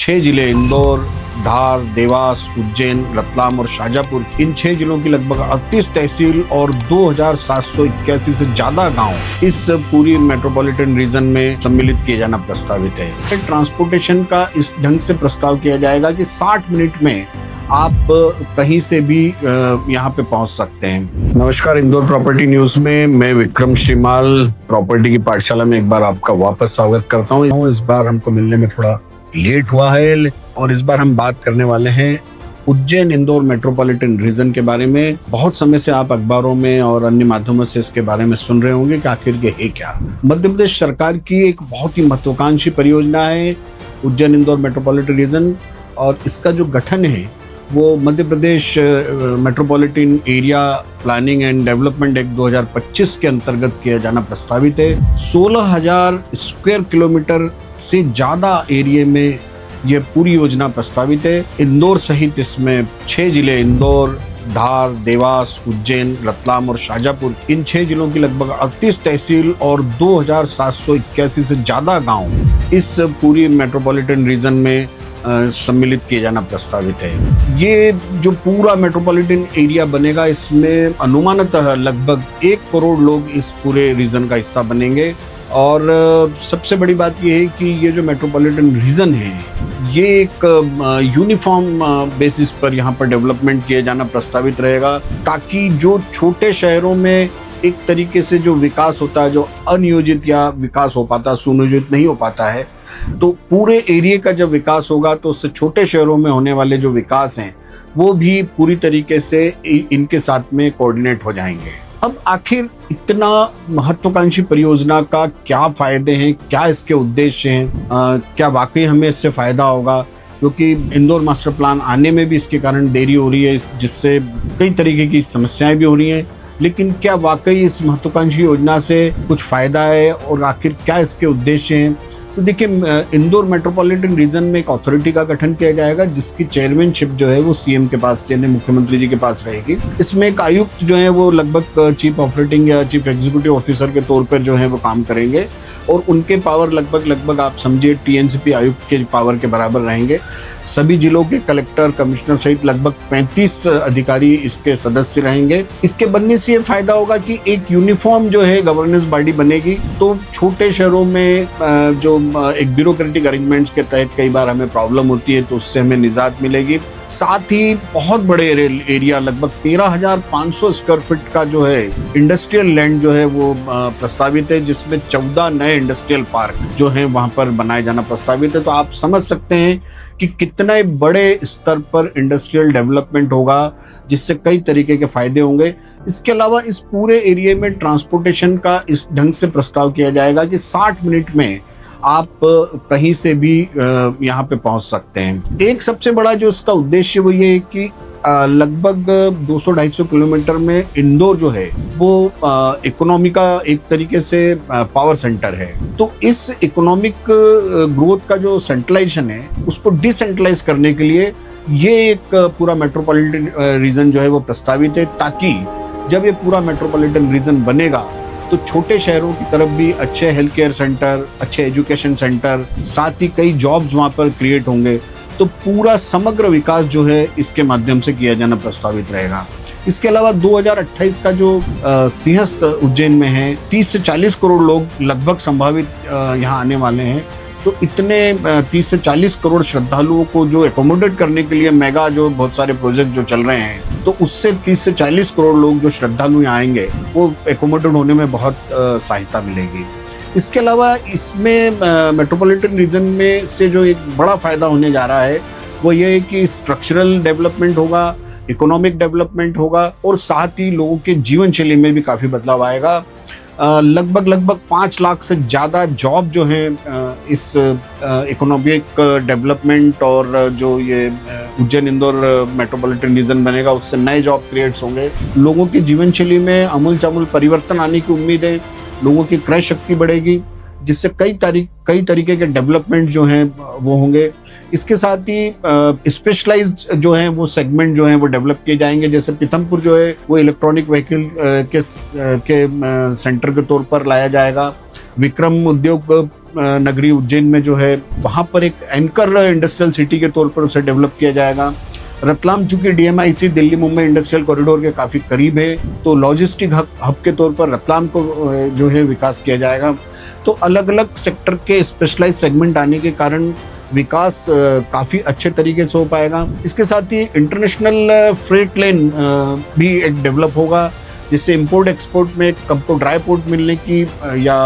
6 जिले इंदौर, धार, देवास, उज्जैन, रतलाम और शाजापुर, इन 6 जिलों की लगभग 38 तहसील और 2781 से ज्यादा गांव इस पूरी मेट्रोपॉलिटन रीजन में सम्मिलित किए जाना प्रस्तावित है। ट्रांसपोर्टेशन का इस ढंग से प्रस्ताव किया जाएगा कि 60 मिनट में आप कहीं से भी यहाँ पे पहुंच सकते हैं। नमस्कार, इंदौर प्रॉपर्टी न्यूज में मैं विक्रम श्रीमाल प्रॉपर्टी की पाठशाला में एक बार आपका वापस स्वागत करता हूँ। इस बार हमको मिलने में थोड़ा लेट हुआ है और इस बार हम बात करने वाले हैं उज्जैन इंदौर मेट्रोपॉलिटन रीजन के बारे में। बहुत समय से आप अखबारों में और अन्य माध्यमों से इसके बारे में सुन रहे होंगे कि आखिर ये है क्या। मध्य प्रदेश सरकार की एक बहुत ही महत्वाकांक्षी परियोजना है उज्जैन इंदौर मेट्रोपॉलिटन रीजन, और इसका जो गठन है वो Madhya Pradesh metropolitan area planning and development act 2025 के अंतर्गत किया जाना प्रस्तावित है। 16,000 स्क्वायर किलोमीटर से ज्यादा एरिया में यह पूरी योजना प्रस्तावित है। इंदौर सहित इसमें 6 जिले इंदौर, धार, देवास, उज्जैन, रतलाम और शाजापुर, इन 6 जिलों की लगभग 38 तहसील और 2781 से ज्यादा गांव इस पूरी मेट्रोपॉलिटन रीजन में सम्मिलित किए जाना प्रस्तावित है। ये जो पूरा मेट्रोपॉलिटन एरिया बनेगा, इसमें अनुमानतः लगभग 1 करोड़ लोग इस पूरे रीजन का हिस्सा बनेंगे। और सबसे बड़ी बात यह है कि ये जो मेट्रोपॉलिटन रीजन है ये एक यूनिफॉर्म बेसिस पर यहाँ पर डेवलपमेंट किया जाना प्रस्तावित रहेगा, ताकि जो छोटे शहरों में एक तरीके से जो विकास होता है, जो अनियोजित या विकास हो पाता, सुनियोजित नहीं हो पाता है, तो पूरे एरिया का जब विकास होगा तो उससे छोटे शहरों में होने वाले जो विकास हैं वो भी पूरी तरीके से इनके साथ में कोऑर्डिनेट हो जाएंगे। अब आखिर इतना महत्वाकांक्षी परियोजना का क्या फायदे हैं, क्या इसके उद्देश्य हैं, क्या वाकई हमें इससे फायदा होगा, क्योंकि इंदौर मास्टर प्लान आने में भी इसके कारण देरी हो रही है, जिससे कई तरीके की समस्याएं भी हो रही हैं। लेकिन क्या वाकई इस महत्वाकांक्षी योजना से कुछ फायदा है और आखिर क्या इसके उद्देश्य हैं? तो देखिए, इंदौर मेट्रोपॉलिटन रीजन में एक अथॉरिटी का गठन किया जाएगा जिसकी चेयरमैनशिप जो है वो सीएम के पास, यानी मुख्यमंत्री जी के पास रहेगी। इसमें एक आयुक्त जो है वो लगभग चीफ ऑपरेटिंग या चीफ एग्जीक्यूटिव ऑफिसर के तौर पर जो है वो काम करेंगे, और उनके पावर लगभग आप समझिए टीएनसीपी आयुक्त के पावर के बराबर रहेंगे। सभी जिलों के कलेक्टर, कमिश्नर सहित लगभग 35 अधिकारी इसके सदस्य रहेंगे। इसके बनने से ये फायदा होगा कि एक यूनिफॉर्म जो है गवर्नेंस बॉडी बनेगी, तो छोटे शहरों में जो एक ब्यूरोक्रेटिक अरेंजमेंट्स के तहत कई बार हमें प्रॉब्लम होती है, तो उससे हमें निजात मिलेगी। साथ ही बहुत बड़े एरिया, लगभग 13,500 स्क्वायर फीट का जो है इंडस्ट्रियल लैंड जो है वो प्रस्तावित है, जिसमें 14 नए इंडस्ट्रियल पार्क जो है वहां पर बनाए जाना प्रस्तावित है। तो आप समझ सकते हैं कि कितने बड़े स्तर पर इंडस्ट्रियल डेवलपमेंट होगा, जिससे कई तरीके के फायदे होंगे। इसके अलावा इस पूरे एरिया में ट्रांसपोर्टेशन का इस ढंग से प्रस्ताव किया जाएगा कि 60 मिनट में आप कहीं से भी यहाँ पे पहुंच सकते हैं। एक सबसे बड़ा जो इसका उद्देश्य वो ये है कि लगभग 200-250 किलोमीटर में इंदौर जो है वो इकोनॉमी का एक तरीके से पावर सेंटर है। तो इस इकोनॉमिक ग्रोथ का जो सेंट्रलाइजेशन है उसको डिसेंट्रलाइज करने के लिए ये एक पूरा मेट्रोपॉलिटन रीजन जो है वो प्रस्तावित है, ताकि जब ये पूरा मेट्रोपॉलिटन रीजन बनेगा तो छोटे शहरों की तरफ भी अच्छे हेल्थ केयर सेंटर, अच्छे एजुकेशन सेंटर, साथ ही कई जॉब्स वहाँ पर क्रिएट होंगे। तो पूरा समग्र विकास जो है इसके माध्यम से किया जाना प्रस्तावित रहेगा। इसके अलावा 2028 का जो सिंहस्थ उज्जैन में है, 30 से 40 करोड़ लोग लगभग संभावित यहाँ आने वाले हैं। तो इतने 30 से 40 करोड़ श्रद्धालुओं को जो एकोमोडेट करने के लिए मेगा जो बहुत सारे प्रोजेक्ट जो चल रहे हैं, तो उससे 30 से 40 करोड़ लोग जो श्रद्धालु यहाँ आएंगे वो एकोमोडेट होने में बहुत सहायता मिलेगी। इसके अलावा इसमें मेट्रोपॉलिटन रीजन में से जो एक बड़ा फायदा होने जा रहा है वो ये है कि स्ट्रक्चरल डेवलपमेंट होगा, इकोनॉमिक डेवलपमेंट होगा, और साथ ही लोगों के जीवन शैली में भी काफ़ी बदलाव आएगा। लगभग 5 लाख से ज़्यादा जॉब जो हैं इस इकोनॉमिक डेवलपमेंट और जो ये उज्जैन इंदौर मेट्रोपॉलिटन रीजन बनेगा उससे नए जॉब क्रिएट्स होंगे। लोगों की जीवन शैली में आमूल परिवर्तन आने की उम्मीद है। लोगों की क्रय शक्ति बढ़ेगी, जिससे कई तरीके के डेवलपमेंट जो हैं वो होंगे। इसके साथ ही स्पेशलाइज्ड जो हैं वो सेगमेंट जो हैं वो डेवलप किए जाएंगे। जैसे पीथमपुर जो है वो इलेक्ट्रॉनिक व्हीकल के सेंटर के तौर पर लाया जाएगा। विक्रम उद्योग नगरी उज्जैन में जो है वहाँ पर एक एंकर इंडस्ट्रियल सिटी के तौर पर उसे डेवलप किया जाएगा। रतलाम चूंकि DMIC Delhi Mumbai industrial corridor के काफ़ी करीब है, तो लॉजिस्टिक हब के तौर पर रतलाम को जो है विकास किया जाएगा। तो अलग अलग सेक्टर के स्पेशलाइज सेगमेंट आने के कारण विकास काफ़ी अच्छे तरीके से हो पाएगा। इसके साथ ही इंटरनेशनल फ्रेट लेन भी एक डेवलप होगा, जिससे इंपोर्ट एक्सपोर्ट में हमको ड्राई पोर्ट मिलने की या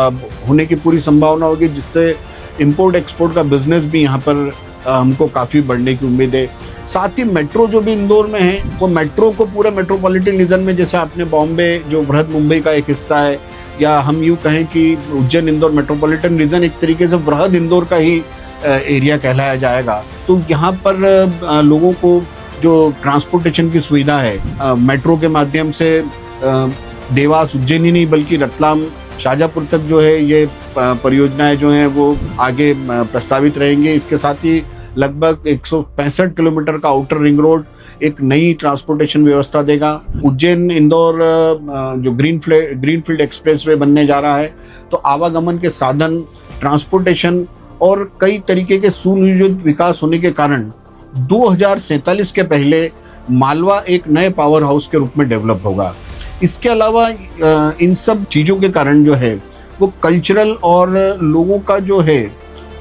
होने की पूरी संभावना होगी, जिससे इंपोर्ट एक्सपोर्ट का बिजनेस भी यहाँ पर हमको काफ़ी बढ़ने की उम्मीद है। साथ ही मेट्रो जो भी इंदौर में है, वो मेट्रो को पूरे मेट्रोपॉलिटन रीजन में, जैसे आपने बॉम्बे जो बृहद मुंबई का एक हिस्सा है, या हम यूँ कहें कि उज्जैन इंदौर मेट्रोपॉलिटन रीजन एक तरीके से बृहद इंदौर का ही एरिया कहलाया जाएगा। तो यहाँ पर लोगों को जो ट्रांसपोर्टेशन की सुविधा है मेट्रो के माध्यम से देवास उज्जैन ही नहीं बल्कि रतलाम शाहजहाँपुर तक जो है ये परियोजनाएं जो हैं वो आगे प्रस्तावित रहेंगे। इसके साथ ही लगभग 165 किलोमीटर का आउटर रिंग रोड एक नई ट्रांसपोर्टेशन व्यवस्था देगा। उज्जैन इंदौर जो ग्रीनफील्ड एक्सप्रेसवे बनने जा रहा है, तो आवागमन के साधन, ट्रांसपोर्टेशन और कई तरीके के सुनियोजित विकास होने के कारण 2047 के पहले मालवा एक नए पावर हाउस के रूप में डेवलप होगा। इसके अलावा इन सब चीज़ों के कारण जो है वो कल्चरल और लोगों का जो है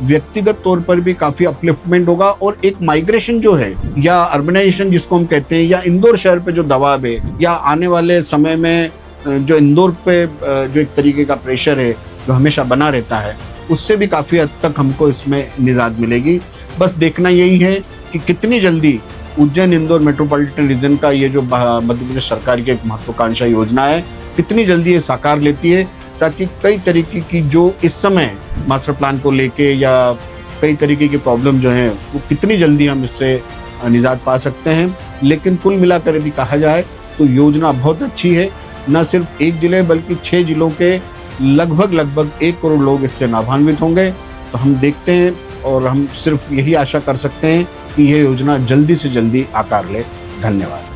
व्यक्तिगत तौर पर भी काफ़ी अपलिफ्टमेंट होगा, और एक माइग्रेशन जो है या अर्बनाइजेशन जिसको हम कहते हैं, या इंदौर शहर पे जो दबाव है, या आने वाले समय में जो इंदौर पे जो एक तरीके का प्रेशर है जो हमेशा बना रहता है, उससे भी काफ़ी हद तक हमको इसमें निजात मिलेगी। बस देखना यही है कि कितनी जल्दी उज्जैन इंदौर मेट्रोपॉलिटन रीजन का ये जो मध्य प्रदेश सरकार की एक महत्वाकांक्षा योजना है, कितनी जल्दी ये साकार लेती है, ताकि कई तरीके की जो इस समय मास्टर प्लान को लेके या कई तरीके की प्रॉब्लम जो हैं वो कितनी जल्दी हम इससे निजात पा सकते हैं। लेकिन कुल मिलाकर यदि कहा जाए तो योजना बहुत अच्छी है। न सिर्फ एक जिले बल्कि 6 जिलों के लगभग 1 करोड़ लोग इससे लाभान्वित होंगे। तो हम देखते हैं और हम सिर्फ यही आशा कर सकते हैं कि यह योजना जल्दी से जल्दी आकार ले। धन्यवाद।